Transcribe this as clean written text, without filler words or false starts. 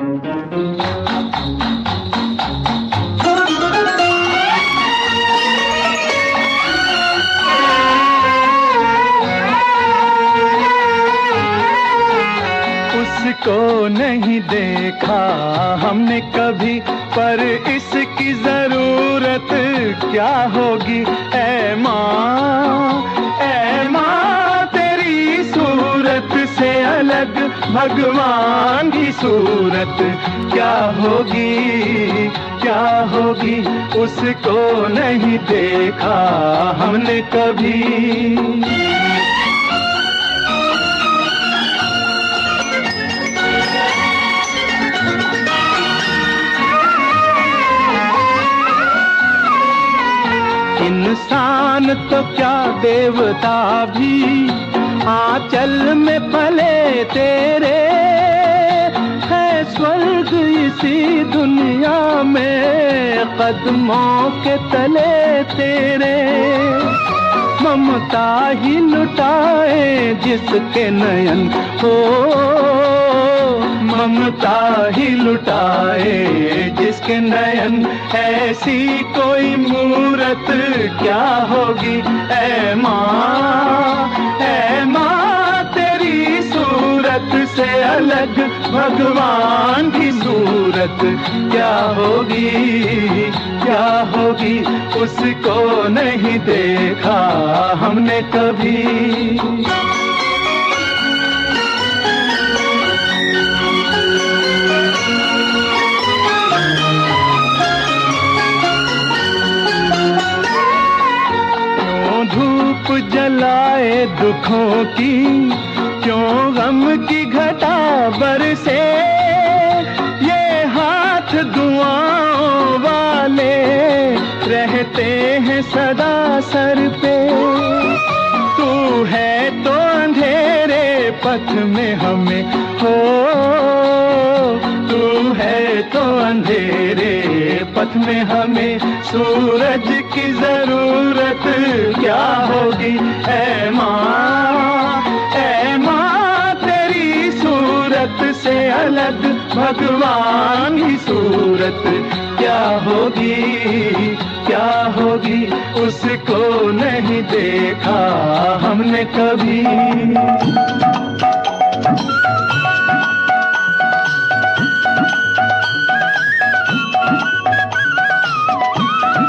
उसको नहीं देखा हमने कभी, पर इसकी जरूरत क्या होगी। ऐ माँ तेरी सूरत से अलग भगवान की सूरत क्या होगी, क्या होगी। उसको नहीं देखा हमने कभी। इंसान तो क्या देवता भी आंचल में पले तेरे, है स्वर्ग इसी दुनिया में कदमों के तले तेरे। ममता ही लुटाए जिसके नयन हो, ममता ही लुटाए जिसके नयन, ऐसी कोई मूरत क्या होगी। ऐ माँ तेरी सूरत से अलग भगवान की सूरत क्या होगी, क्या होगी। उसको नहीं देखा हमने कभी। धूप जलाए दुखों की, क्यों गम की घटा बरसे। ये हाथ दुआओं वाले रहते हैं सदा सर पे। तू है तो अंधेरे पथ में हमें हो, तू है तो अंधेरे पथ में हमें सूरज की जरूरत क्या होगी। ऐ माँ तेरी सूरत से अलग भगवान की सूरत क्या होगी, क्या होगी। उसको नहीं देखा हमने कभी।